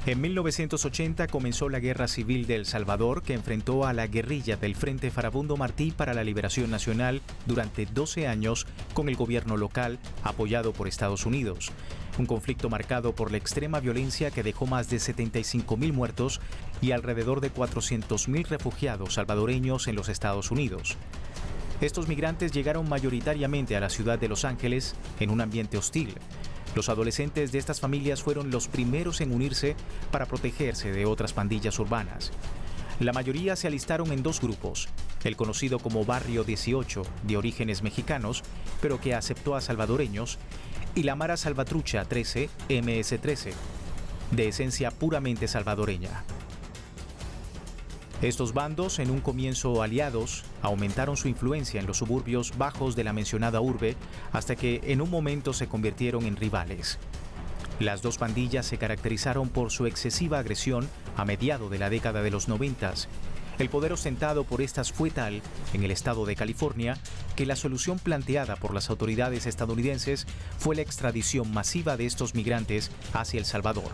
En 1980 comenzó la Guerra Civil de El Salvador, que enfrentó a la guerrilla del Frente Farabundo Martí para la Liberación Nacional durante 12 años con el gobierno local, apoyado por Estados Unidos. Un conflicto marcado por la extrema violencia que dejó más de 75.000 muertos y alrededor de 400.000 refugiados salvadoreños en los Estados Unidos. Estos migrantes llegaron mayoritariamente a la ciudad de Los Ángeles en un ambiente hostil. Los adolescentes de estas familias fueron los primeros en unirse para protegerse de otras pandillas urbanas. La mayoría se alistaron en dos grupos, el conocido como Barrio 18, de orígenes mexicanos, pero que aceptó a salvadoreños, y la Mara Salvatrucha 13, MS-13, de esencia puramente salvadoreña. Estos bandos, en un comienzo aliados, aumentaron su influencia en los suburbios bajos de la mencionada urbe hasta que en un momento se convirtieron en rivales. Las dos pandillas se caracterizaron por su excesiva agresión a mediados de la década de los 90. El poder ostentado por estas fue tal en el estado de California que la solución planteada por las autoridades estadounidenses fue la extradición masiva de estos migrantes hacia El Salvador.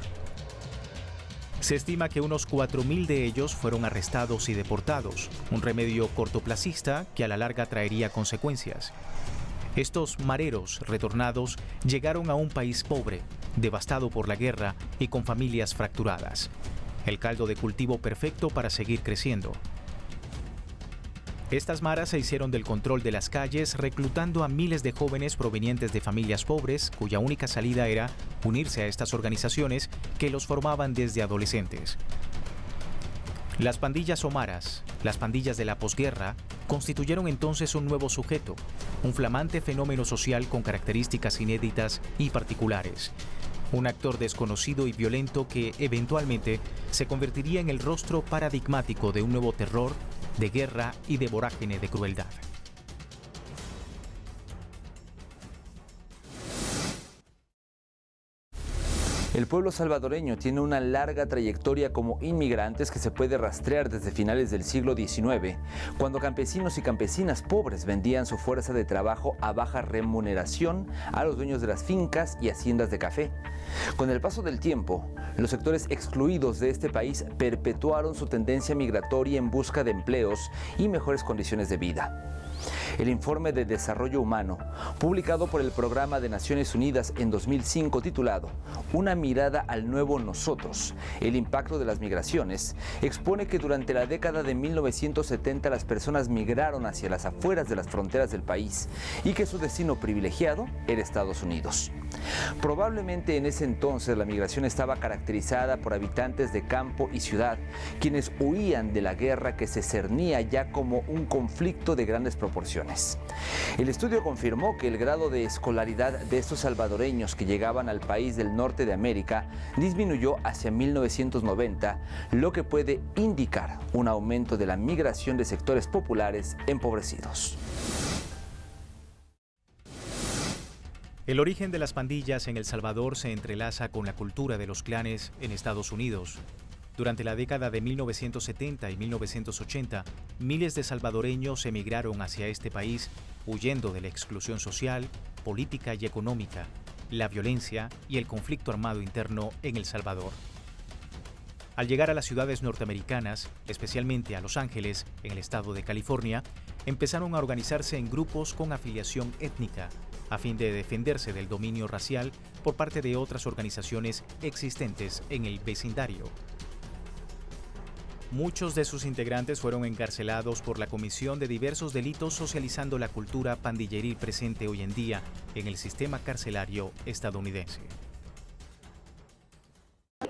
Se estima que unos 4.000 de ellos fueron arrestados y deportados, un remedio cortoplacista que a la larga traería consecuencias. Estos mareros retornados llegaron a un país pobre, devastado por la guerra y con familias fracturadas. El caldo de cultivo perfecto para seguir creciendo. Estas maras se hicieron del control de las calles, reclutando a miles de jóvenes provenientes de familias pobres, cuya única salida era unirse a estas organizaciones que los formaban desde adolescentes. Las pandillas o maras, las pandillas de la posguerra, constituyeron entonces un nuevo sujeto, un flamante fenómeno social con características inéditas y particulares. Un actor desconocido y violento que eventualmente se convertiría en el rostro paradigmático de un nuevo terror, de guerra y de vorágine de crueldad. El pueblo salvadoreño tiene una larga trayectoria como inmigrantes que se puede rastrear desde finales del siglo XIX, cuando campesinos y campesinas pobres vendían su fuerza de trabajo a baja remuneración a los dueños de las fincas y haciendas de café. Con el paso del tiempo, los sectores excluidos de este país perpetuaron su tendencia migratoria en busca de empleos y mejores condiciones de vida. El informe de desarrollo humano, publicado por el Programa de Naciones Unidas en 2005, titulado Una mirada al nuevo nosotros, el impacto de las migraciones, expone que durante la década de 1970 las personas migraron hacia las afueras de las fronteras del país y que su destino privilegiado era Estados Unidos. Probablemente en ese entonces la migración estaba caracterizada por habitantes de campo y ciudad, quienes huían de la guerra que se cernía ya como un conflicto de grandes proporciones. El estudio confirmó que el grado de escolaridad de estos salvadoreños que llegaban al país del norte de América disminuyó hacia 1990, lo que puede indicar un aumento de la migración de sectores populares empobrecidos. El origen de las pandillas en El Salvador se entrelaza con la cultura de los clanes en Estados Unidos. Durante la década de 1970 y 1980, miles de salvadoreños emigraron hacia este país huyendo de la exclusión social, política y económica, la violencia y el conflicto armado interno en El Salvador. Al llegar a las ciudades norteamericanas, especialmente a Los Ángeles, en el estado de California, empezaron a organizarse en grupos con afiliación étnica, a fin de defenderse del dominio racial por parte de otras organizaciones existentes en el vecindario. Muchos de sus integrantes fueron encarcelados por la comisión de diversos delitos, socializando la cultura pandilleril presente hoy en día en el sistema carcelario estadounidense.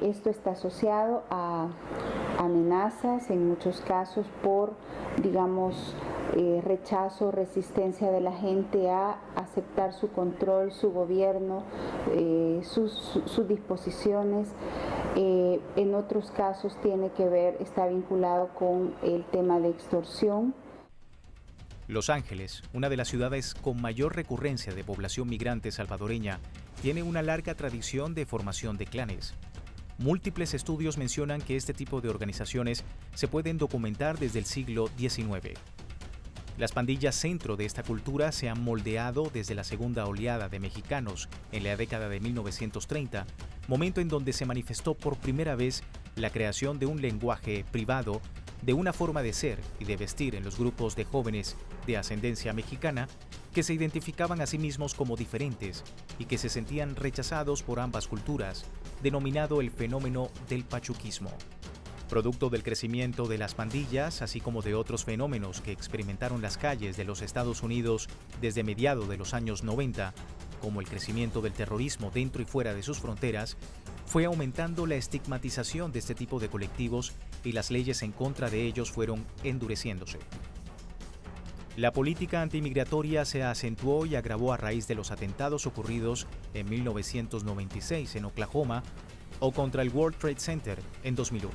Esto está asociado a amenazas, en muchos casos por, rechazo, resistencia de la gente a aceptar su control, su gobierno, sus disposiciones. En otros casos está vinculado con el tema de extorsión. Los Ángeles, una de las ciudades con mayor recurrencia de población migrante salvadoreña, tiene una larga tradición de formación de clanes. Múltiples estudios mencionan que este tipo de organizaciones se pueden documentar desde el siglo XIX. Las pandillas centro de esta cultura se han moldeado desde la segunda oleada de mexicanos en la década de 1930, momento en donde se manifestó por primera vez la creación de un lenguaje privado, de una forma de ser y de vestir en los grupos de jóvenes de ascendencia mexicana que se identificaban a sí mismos como diferentes y que se sentían rechazados por ambas culturas, denominado el fenómeno del pachuquismo. Producto del crecimiento de las pandillas, así como de otros fenómenos que experimentaron las calles de los Estados Unidos desde mediados de los años 90, como el crecimiento del terrorismo dentro y fuera de sus fronteras, fue aumentando la estigmatización de este tipo de colectivos y las leyes en contra de ellos fueron endureciéndose. La política antimigratoria se acentuó y agravó a raíz de los atentados ocurridos en 1996 en Oklahoma o contra el World Trade Center en 2001.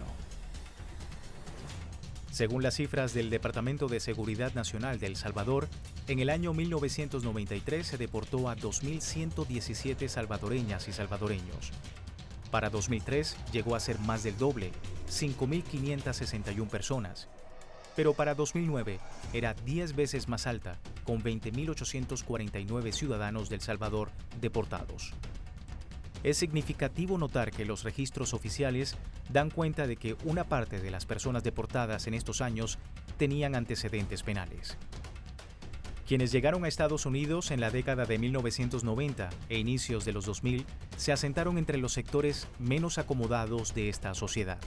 Según las cifras del Departamento de Seguridad Nacional de El Salvador, en el año 1993 se deportó a 2.117 salvadoreñas y salvadoreños. Para 2003 llegó a ser más del doble, 5.561 personas. Pero para 2009 era 10 veces más alta, con 20.849 ciudadanos de El Salvador deportados. Es significativo notar que los registros oficiales dan cuenta de que una parte de las personas deportadas en estos años tenían antecedentes penales. Quienes llegaron a Estados Unidos en la década de 1990 e inicios de los 2000 se asentaron entre los sectores menos acomodados de esta sociedad.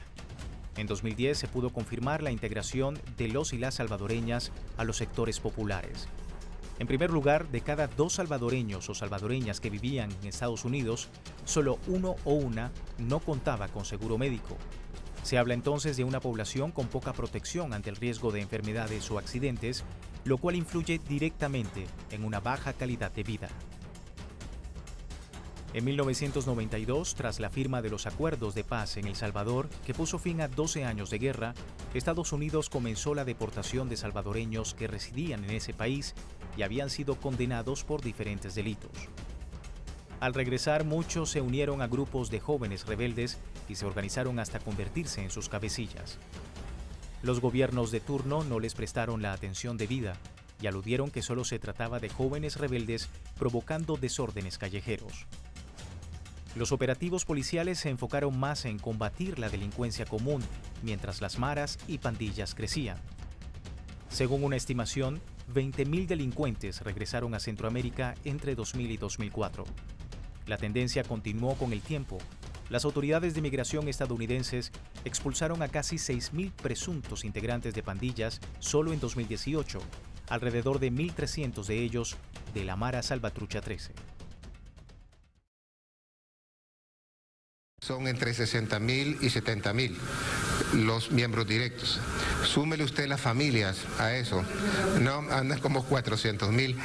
En 2010 se pudo confirmar la integración de los y las salvadoreñas a los sectores populares. En primer lugar, de cada 2 salvadoreños o salvadoreñas que vivían en Estados Unidos, solo uno o una no contaba con seguro médico. Se habla entonces de una población con poca protección ante el riesgo de enfermedades o accidentes, lo cual influye directamente en una baja calidad de vida. En 1992, tras la firma de los acuerdos de paz en El Salvador, que puso fin a 12 años de guerra, Estados Unidos comenzó la deportación de salvadoreños que residían en ese país y habían sido condenados por diferentes delitos. Al regresar, muchos se unieron a grupos de jóvenes rebeldes y se organizaron hasta convertirse en sus cabecillas. Los gobiernos de turno no les prestaron la atención debida y aludieron que solo se trataba de jóvenes rebeldes provocando desórdenes callejeros. Los operativos policiales se enfocaron más en combatir la delincuencia común, mientras las maras y pandillas crecían. Según una estimación, 20.000 delincuentes regresaron a Centroamérica entre 2000 y 2004. La tendencia continuó con el tiempo. Las autoridades de migración estadounidenses expulsaron a casi 6.000 presuntos integrantes de pandillas solo en 2018, alrededor de 1.300 de ellos de la Mara Salvatrucha 13. Son entre 60.000 y 70.000 los miembros directos. Súmele usted las familias a eso. No, andan como 400.000.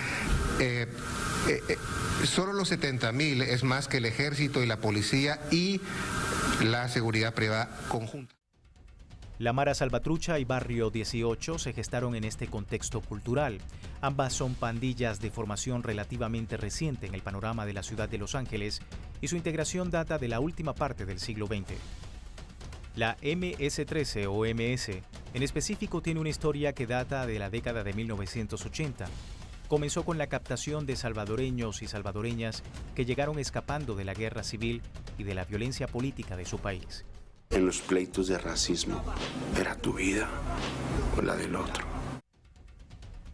Solo los 70.000 es más que el ejército y la policía y la seguridad privada conjunta. La Mara Salvatrucha y Barrio 18 se gestaron en este contexto cultural. Ambas son pandillas de formación relativamente reciente en el panorama de la ciudad de Los Ángeles y su integración data de la última parte del siglo XX. La MS-13 o MS en específico tiene una historia que data de la década de 1980. Comenzó con la captación de salvadoreños y salvadoreñas que llegaron escapando de la guerra civil y de la violencia política de su país. En los pleitos de racismo, ¿era tu vida o la del otro?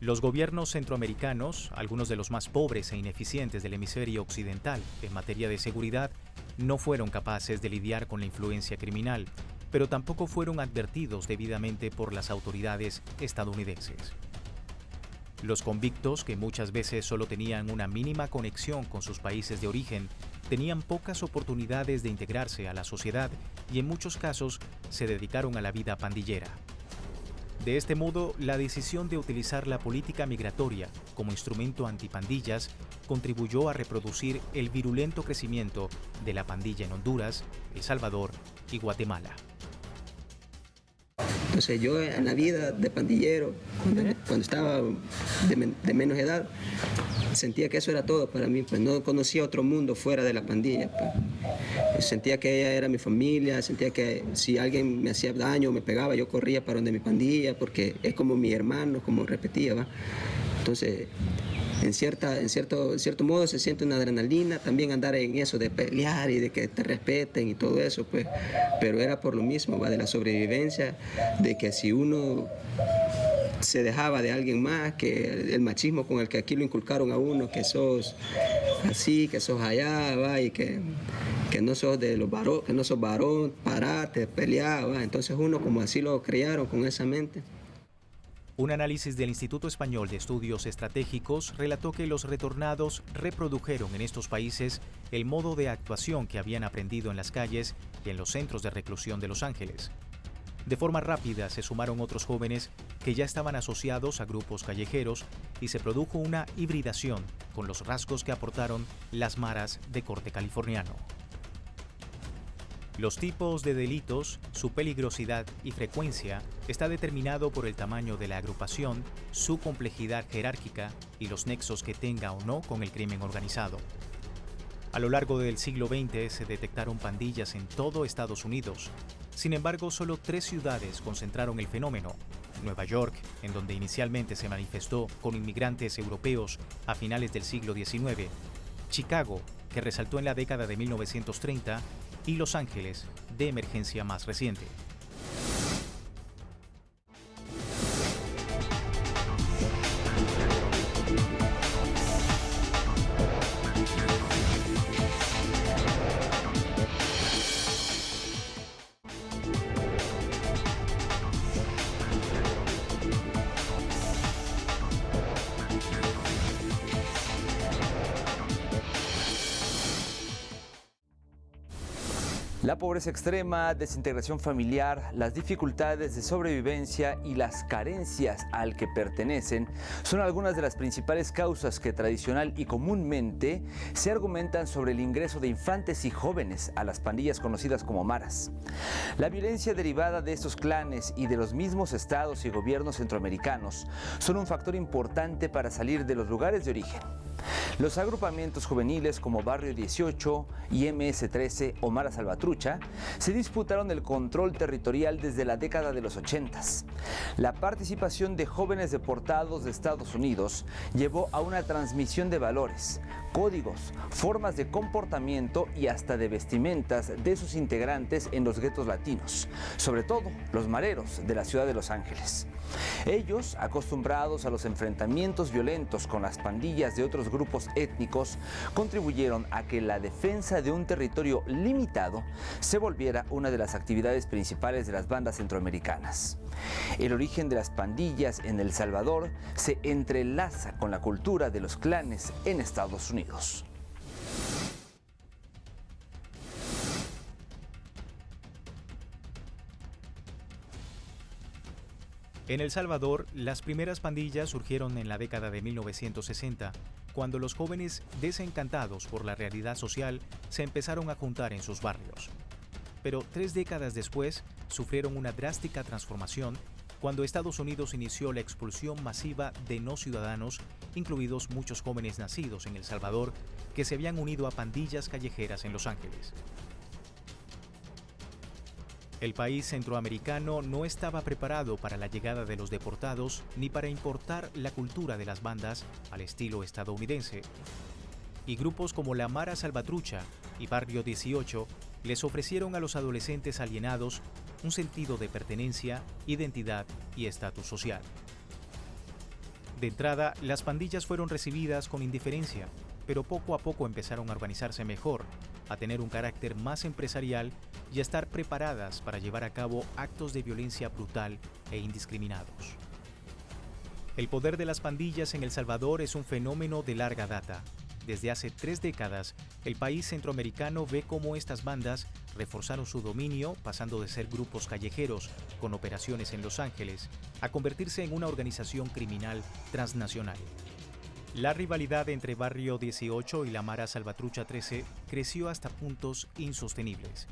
Los gobiernos centroamericanos, algunos de los más pobres e ineficientes del hemisferio occidental en materia de seguridad, no fueron capaces de lidiar con la influencia criminal, pero tampoco fueron advertidos debidamente por las autoridades estadounidenses. Los convictos, que muchas veces solo tenían una mínima conexión con sus países de origen, tenían pocas oportunidades de integrarse a la sociedad y en muchos casos se dedicaron a la vida pandillera. De este modo, la decisión de utilizar la política migratoria como instrumento antipandillas contribuyó a reproducir el virulento crecimiento de la pandilla en Honduras, El Salvador y Guatemala. Entonces yo en la vida de pandillero, cuando estaba de menos edad, sentía que eso era todo para mí, pues no conocía otro mundo fuera de la pandilla. Pues. sentía que ella era mi familia, sentía que si alguien me hacía daño o me pegaba, yo corría para donde mi pandilla, porque es como mi hermano, como repetía, ¿va? Entonces, en cierto modo se siente una adrenalina, también andar en eso de pelear y de que te respeten y todo eso, pues, pero era por lo mismo, ¿va? De la sobrevivencia, de que si uno se dejaba de alguien más, que el machismo con el que aquí lo inculcaron a uno, que sos así, que sos allá, ¿va? Y que no sos de los varones, que no sos varón, parate, pelear, ¿va? Entonces uno como así lo criaron con esa mente. Un análisis del Instituto Español de Estudios Estratégicos relató que los retornados reprodujeron en estos países el modo de actuación que habían aprendido en las calles y en los centros de reclusión de Los Ángeles. De forma rápida se sumaron otros jóvenes que ya estaban asociados a grupos callejeros y se produjo una hibridación con los rasgos que aportaron las maras de corte californiano. Los tipos de delitos, su peligrosidad y frecuencia está determinado por el tamaño de la agrupación, su complejidad jerárquica y los nexos que tenga o no con el crimen organizado. A lo largo del siglo XX se detectaron pandillas en todo Estados Unidos. Sin embargo, solo 3 ciudades concentraron el fenómeno: Nueva York, en donde inicialmente se manifestó con inmigrantes europeos a finales del siglo XIX, Chicago, que resaltó en la década de 1930, y Los Ángeles, de emergencia más reciente. La pobreza extrema, desintegración familiar, las dificultades de sobrevivencia y las carencias al que pertenecen son algunas de las principales causas que tradicional y comúnmente se argumentan sobre el ingreso de infantes y jóvenes a las pandillas conocidas como maras. La violencia derivada de estos clanes y de los mismos estados y gobiernos centroamericanos son un factor importante para salir de los lugares de origen. Los agrupamientos juveniles como Barrio 18 y MS-13 o Mara Salvatrucha se disputaron el control territorial desde la década de los 80s. La participación de jóvenes deportados de Estados Unidos llevó a una transmisión de valores, códigos, formas de comportamiento y hasta de vestimentas de sus integrantes en los guetos latinos, sobre todo los mareros de la ciudad de Los Ángeles. Ellos, acostumbrados a los enfrentamientos violentos con las pandillas de otros grupos étnicos, contribuyeron a que la defensa de un territorio limitado se volviera una de las actividades principales de las bandas centroamericanas. El origen de las pandillas en El Salvador se entrelaza con la cultura de los clanes en Estados Unidos. En El Salvador, las primeras pandillas surgieron en la década de 1960, cuando los jóvenes desencantados por la realidad social se empezaron a juntar en sus barrios. Pero 3 décadas después, sufrieron una drástica transformación cuando Estados Unidos inició la expulsión masiva de no ciudadanos, incluidos muchos jóvenes nacidos en El Salvador, que se habían unido a pandillas callejeras en Los Ángeles. El país centroamericano no estaba preparado para la llegada de los deportados ni para importar la cultura de las bandas al estilo estadounidense. Y grupos como la Mara Salvatrucha y Barrio 18 les ofrecieron a los adolescentes alienados un sentido de pertenencia, identidad y estatus social. De entrada, las pandillas fueron recibidas con indiferencia, pero poco a poco empezaron a organizarse mejor, a tener un carácter más empresarial y a estar preparadas para llevar a cabo actos de violencia brutal e indiscriminados. El poder de las pandillas en El Salvador es un fenómeno de larga data. Desde hace 3 décadas, el país centroamericano ve cómo estas bandas reforzaron su dominio, pasando de ser grupos callejeros con operaciones en Los Ángeles a convertirse en una organización criminal transnacional. La rivalidad entre Barrio 18 y la Mara Salvatrucha 13 creció hasta puntos insostenibles.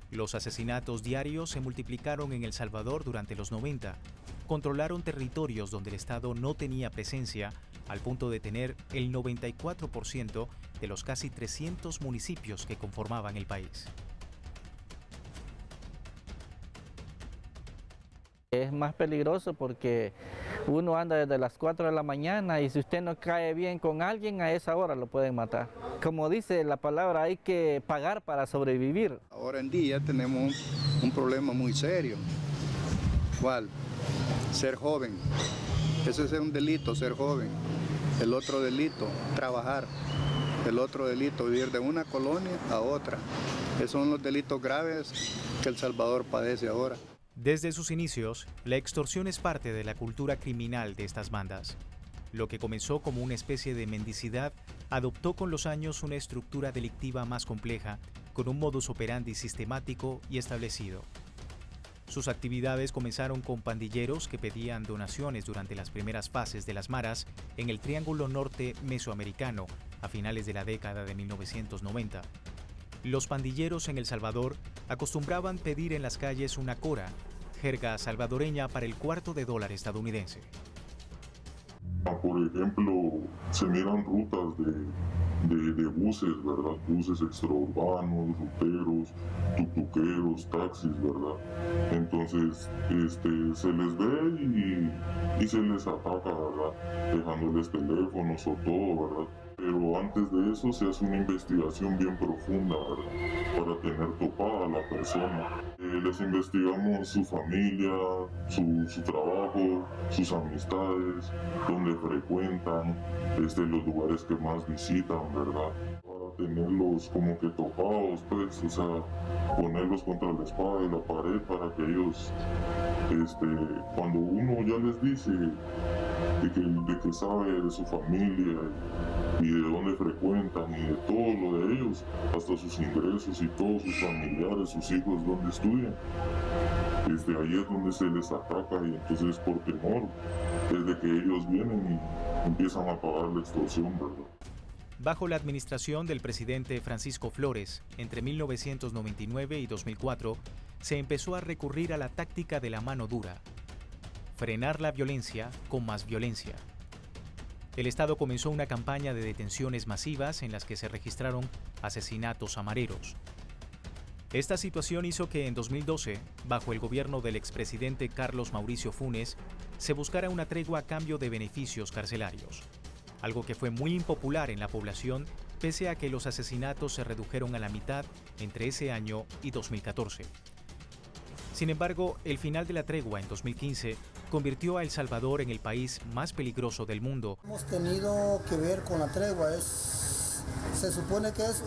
Los asesinatos diarios se multiplicaron en El Salvador durante los 90, controlaron territorios donde el Estado no tenía presencia, al punto de tener el 94% de los casi 300 municipios que conformaban el país. Es más peligroso porque uno anda desde las 4 de la mañana y si usted no cae bien con alguien, a esa hora lo pueden matar. Como dice la palabra, hay que pagar para sobrevivir. Ahora en día tenemos un problema muy serio. ¿Cuál? Ser joven. Ese es un delito, ser joven. El otro delito, trabajar. El otro delito, vivir de una colonia a otra. Esos son los delitos graves que El Salvador padece ahora. Desde sus inicios, la extorsión es parte de la cultura criminal de estas bandas. Lo que comenzó como una especie de mendicidad adoptó con los años una estructura delictiva más compleja, con un modus operandi sistemático y establecido. Sus actividades comenzaron con pandilleros que pedían donaciones durante las primeras fases de las maras en el Triángulo Norte Mesoamericano a finales de la década de 1990. Los pandilleros en El Salvador acostumbraban pedir en las calles una cora, jerga salvadoreña para el $1/4 estadounidense. Por ejemplo, se miran rutas de buses, ¿verdad? Buses extraurbanos, ruteros, tutuqueros, taxis, ¿verdad? Entonces, se les ve y se les ataca, ¿verdad? Dejándoles teléfonos o todo, ¿verdad? Pero antes de eso se hace una investigación bien profunda, ¿verdad? Para tener topada a la persona. Les investigamos su familia, su trabajo, sus amistades, dónde frecuentan, los lugares que más visitan, ¿verdad? Para tenerlos como que topados, pues, o sea, ponerlos contra la espada y la pared para que ellos, cuando uno ya les dice de que sabe de su familia y de dónde frecuentan y de todo lo de ellos, hasta sus ingresos y todos sus familiares, sus hijos, dónde estudian. Ahí es donde se les ataca y entonces por temor, desde que ellos vienen y empiezan a pagar la extorsión, ¿verdad? Bajo la administración del presidente Francisco Flores, entre 1999 y 2004, se empezó a recurrir a la táctica de la mano dura. Frenar la violencia con más violencia. El Estado comenzó una campaña de detenciones masivas en las que se registraron asesinatos amareros. Esta situación hizo que en 2012, bajo el gobierno del expresidente Carlos Mauricio Funes, se buscara una tregua a cambio de beneficios carcelarios, algo que fue muy impopular en la población pese a que los asesinatos se redujeron a la mitad entre ese año y 2014. Sin embargo, el final de la tregua en 2015 convirtió a El Salvador en el país más peligroso del mundo. Hemos tenido que ver con la tregua, se supone que es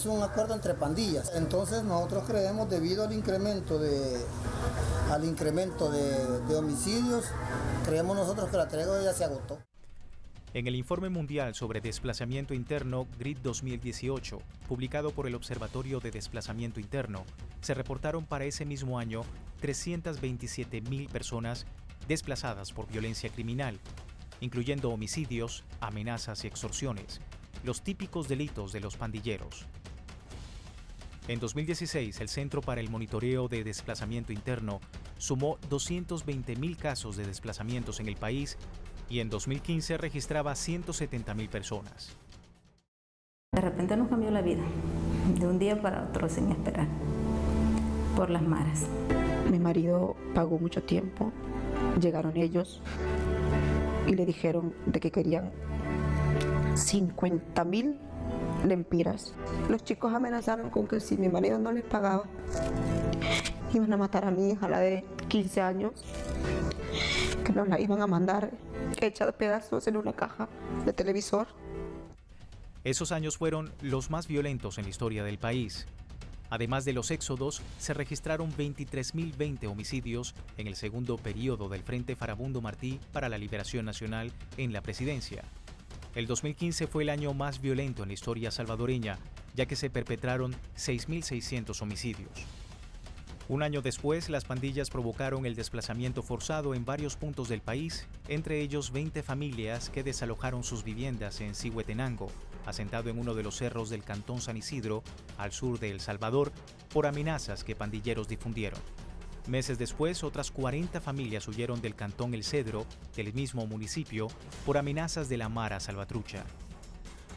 un acuerdo entre pandillas. Entonces nosotros creemos, debido al incremento de homicidios, creemos nosotros que la tregua ya se agotó. En el Informe Mundial sobre Desplazamiento Interno GRID 2018, publicado por el Observatorio de Desplazamiento Interno, se reportaron para ese mismo año 327.000 personas desplazadas por violencia criminal, incluyendo homicidios, amenazas y extorsiones, los típicos delitos de los pandilleros. En 2016, el Centro para el Monitoreo de Desplazamiento Interno sumó 220.000 casos de desplazamientos en el país y en 2015 registraba 170.000 personas. De repente nos cambió la vida, de un día para otro sin esperar, por las maras. Mi marido pagó mucho tiempo, llegaron ellos y le dijeron de que querían 50.000 lempiras. Los chicos amenazaron con que si mi marido no les pagaba, iban a matar a mi hija, la de 15 años, que nos la iban a mandar hecha de pedazos en una caja de televisor. Esos años fueron los más violentos en la historia del país. Además de los éxodos, se registraron 23.020 homicidios en el segundo periodo del Frente Farabundo Martí para la Liberación Nacional en la presidencia. El 2015 fue el año más violento en la historia salvadoreña, ya que se perpetraron 6.600 homicidios. Un año después, las pandillas provocaron el desplazamiento forzado en varios puntos del país, entre ellos 20 familias que desalojaron sus viviendas en Zihuetenango, asentado en uno de los cerros del Cantón San Isidro, al sur de El Salvador, por amenazas que pandilleros difundieron. Meses después, otras 40 familias huyeron del cantón El Cedro, del mismo municipio, por amenazas de la Mara Salvatrucha.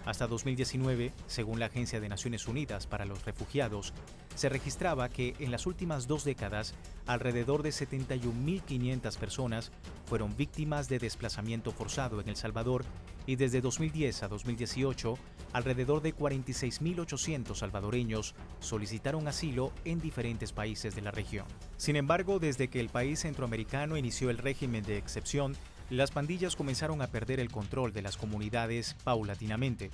Hasta 2019, según la Agencia de Naciones Unidas para los Refugiados, se registraba que en las últimas 2 décadas, alrededor de 71.500 personas fueron víctimas de desplazamiento forzado en El Salvador y desde 2010 a 2018, alrededor de 46.800 salvadoreños solicitaron asilo en diferentes países de la región. Sin embargo, desde que el país centroamericano inició el régimen de excepción, las pandillas comenzaron a perder el control de las comunidades paulatinamente.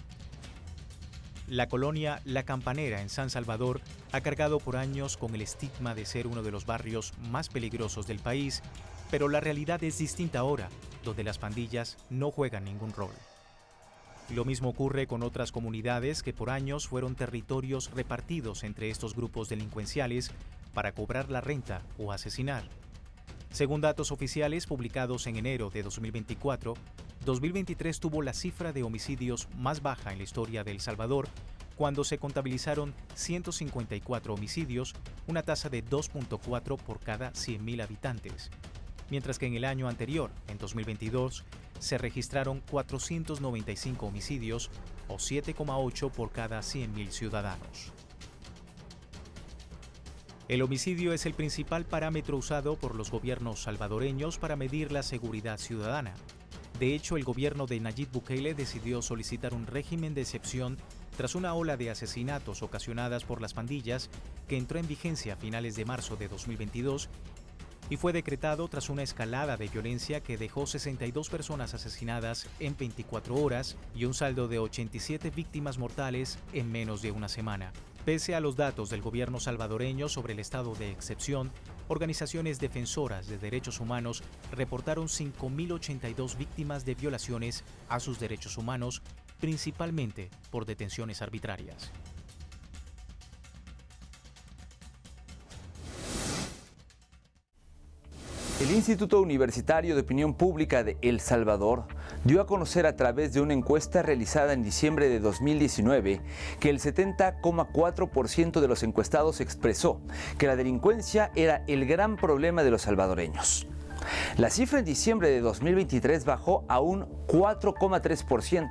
La colonia La Campanera en San Salvador ha cargado por años con el estigma de ser uno de los barrios más peligrosos del país, pero la realidad es distinta ahora, donde las pandillas no juegan ningún rol. Lo mismo ocurre con otras comunidades que por años fueron territorios repartidos entre estos grupos delincuenciales para cobrar la renta o asesinar. Según datos oficiales publicados en enero de 2024, 2023 tuvo la cifra de homicidios más baja en la historia de El Salvador, cuando se contabilizaron 154 homicidios, una tasa de 2.4 por cada 100.000 habitantes, mientras que en el año anterior, en 2022, se registraron 495 homicidios, o 7,8 por cada 100.000 ciudadanos. El homicidio es el principal parámetro usado por los gobiernos salvadoreños para medir la seguridad ciudadana. De hecho, el gobierno de Nayib Bukele decidió solicitar un régimen de excepción tras una ola de asesinatos ocasionadas por las pandillas que entró en vigencia a finales de marzo de 2022 y fue decretado tras una escalada de violencia que dejó 62 personas asesinadas en 24 horas y un saldo de 87 víctimas mortales en menos de una semana. Pese a los datos del gobierno salvadoreño sobre el estado de excepción, organizaciones defensoras de derechos humanos reportaron 5.082 víctimas de violaciones a sus derechos humanos, principalmente por detenciones arbitrarias. El Instituto Universitario de Opinión Pública de El Salvador dio a conocer a través de una encuesta realizada en diciembre de 2019 que el 70,4% de los encuestados expresó que la delincuencia era el gran problema de los salvadoreños. La cifra en diciembre de 2023 bajó a un 4,3%.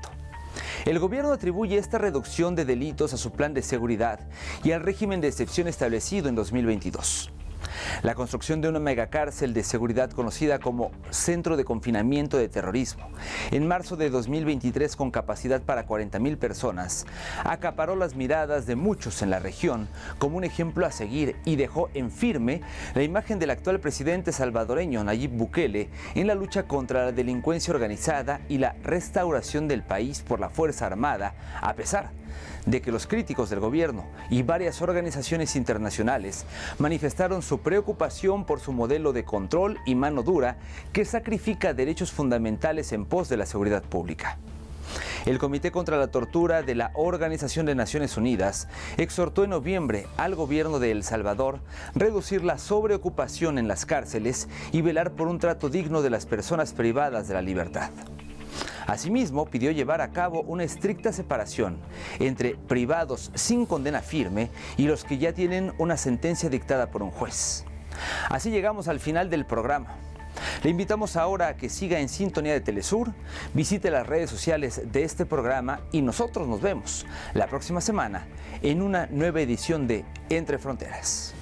El gobierno atribuye esta reducción de delitos a su plan de seguridad y al régimen de excepción establecido en 2022. La construcción de una megacárcel de seguridad conocida como Centro de Confinamiento de Terrorismo, en marzo de 2023 con capacidad para 40.000 personas, acaparó las miradas de muchos en la región como un ejemplo a seguir y dejó en firme la imagen del actual presidente salvadoreño Nayib Bukele en la lucha contra la delincuencia organizada y la restauración del país por la Fuerza Armada, a pesar de que los críticos del gobierno y varias organizaciones internacionales manifestaron su preocupación por su modelo de control y mano dura que sacrifica derechos fundamentales en pos de la seguridad pública. El Comité contra la Tortura de la Organización de Naciones Unidas exhortó en noviembre al gobierno de El Salvador reducir la sobreocupación en las cárceles y velar por un trato digno de las personas privadas de la libertad. Asimismo, pidió llevar a cabo una estricta separación entre privados sin condena firme y los que ya tienen una sentencia dictada por un juez. Así llegamos al final del programa. Le invitamos ahora a que siga en sintonía de Telesur, visite las redes sociales de este programa y nosotros nos vemos la próxima semana en una nueva edición de Entre Fronteras.